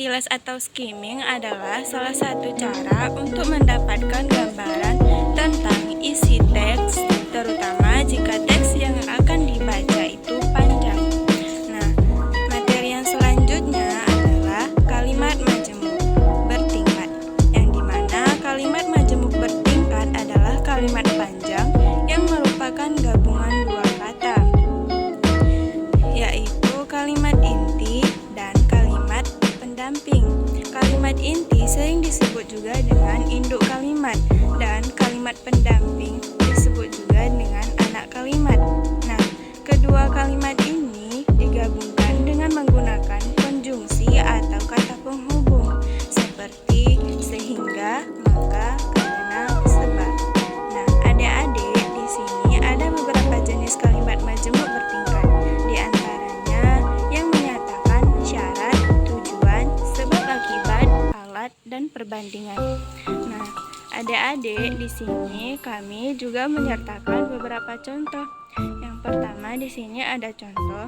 Kilas atau skimming adalah salah satu cara untuk mendapatkan gambaran tentang isi teks, terutama jika teks yang akan dibaca itu panjang. Nah, materi yang selanjutnya adalah kalimat majemuk bertingkat, yang dimana kalimat majemuk bertingkat adalah kalimat panjang yang merupakan gabungan dua kata, yaitu kalimat inti dan kalimat pendamping. Kalimat inti sering disebut juga dengan induk kalimat, dan kalimat pendamping disebut juga dengan anak kalimat. Nah, kedua kalimat ini digabungkan dengan menggunakan konjungsi atau kata penghubung seperti sehingga, maka, karena, sebab. Nah, adik-adik, di sini ada beberapa jenis kalimat majemuk bertingkat. Di antaranya yang menyatakan syarat, tujuan, sebab akibat, alat, dan perbandingan. Nah, adik-adik, di sini kami juga menyertakan beberapa contoh. Yang pertama di sini ada contoh.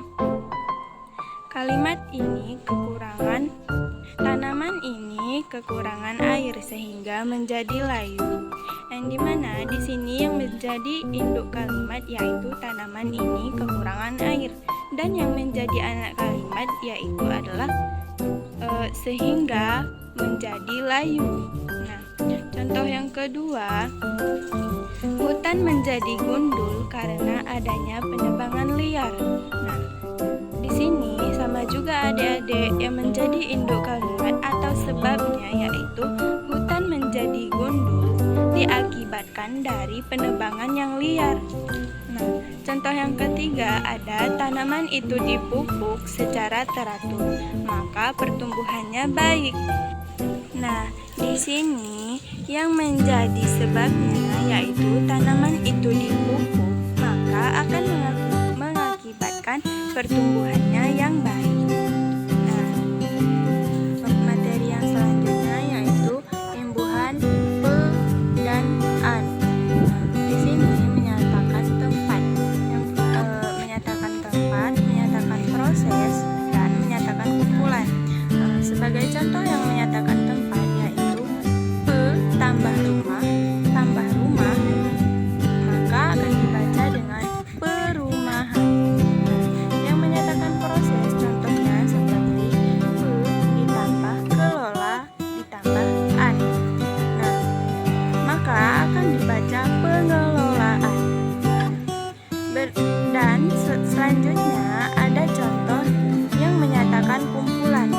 Kalimat ini kekurangan tanaman ini kekurangan air sehingga menjadi layu. Yang dimana di sini yang menjadi induk kalimat yaitu tanaman ini kekurangan air, dan yang menjadi anak kalimat yaitu adalah sehingga menjadi layu. Nah, contoh yang kedua, hutan menjadi gundul karena adanya penebangan liar. Nah, di sini sama juga adik-adik, yang menjadi induk kalimat atau sebabnya yaitu hutan menjadi gundul diakibatkan dari penebangan yang liar. Nah, contoh yang ketiga ada tanaman itu dipupuk secara teratur, maka pertumbuhannya baik. Nah, di sini yang menjadi sebabnya yaitu tanaman itu dipupuk, maka akan mengakibatkan pertumbuhannya yang baik. Nah, materi yang selanjutnya yaitu imbuhan pe dan an. Nah, di sini menyatakan tempat, menyatakan proses, dan menyatakan kumpulan. Sebagai contoh yang menyatakan tempat yaitu pe tambah rumah, maka akan dibaca dengan perumahan. Yang menyatakan proses contohnya seperti pe ditambah kelola ditambah an. Nah, maka akan dibaca pengelolaan. Dan selanjutnya ada contoh yang menyatakan kumpulan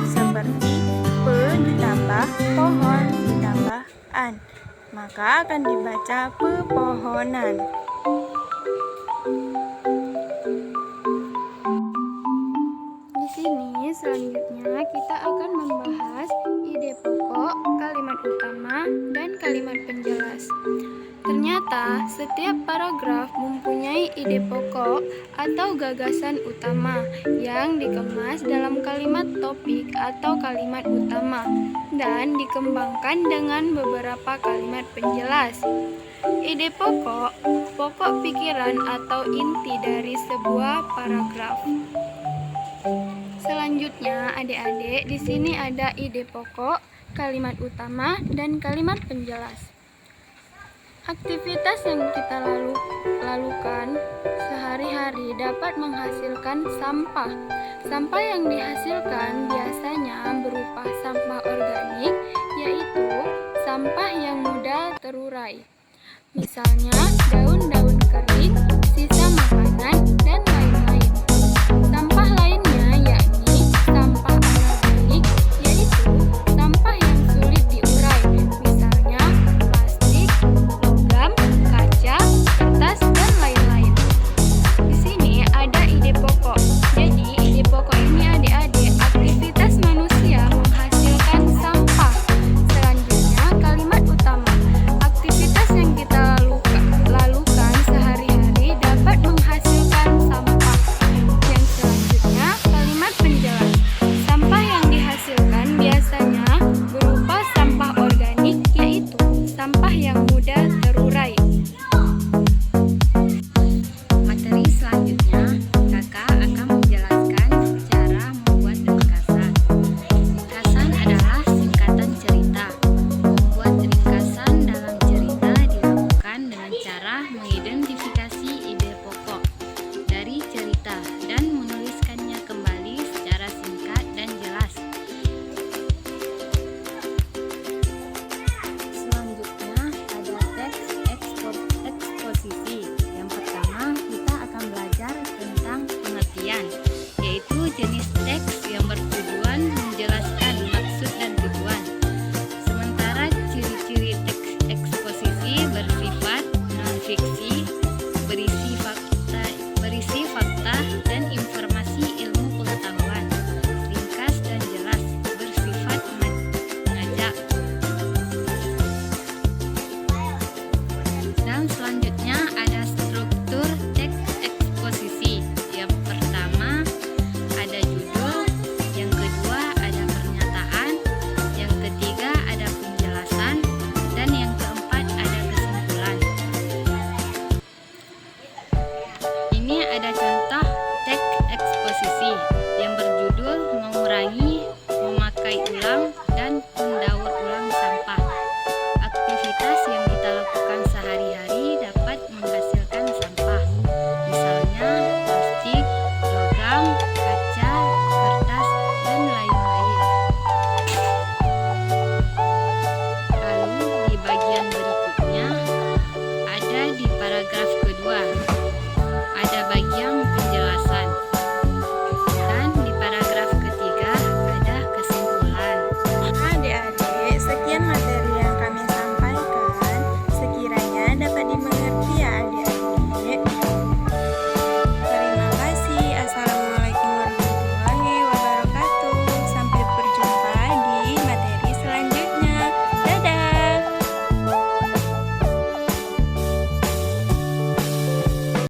seperti pe ditambah pohon ditambah an, maka akan dibaca pepohonan. Di sini selanjutnya kita akan membahas ide pokok, kalimat utama, dan kalimat penjelas. Ternyata setiap paragraf mempunyai ide pokok atau gagasan utama yang dikemas dalam kalimat topik atau kalimat utama dan dikembangkan dengan beberapa kalimat penjelas. Ide pokok, pokok pikiran atau inti dari sebuah paragraf. Selanjutnya, adik-adik, di sini ada ide pokok, kalimat utama, dan kalimat penjelas. Aktivitas yang kita lakukan sehari-hari dapat menghasilkan sampah. Sampah yang dihasilkan biasanya berupa sampah organik, yaitu sampah yang mudah terurai. Misalnya daun-daun kering, sisa makanan, dan lain-lain. Sampah lain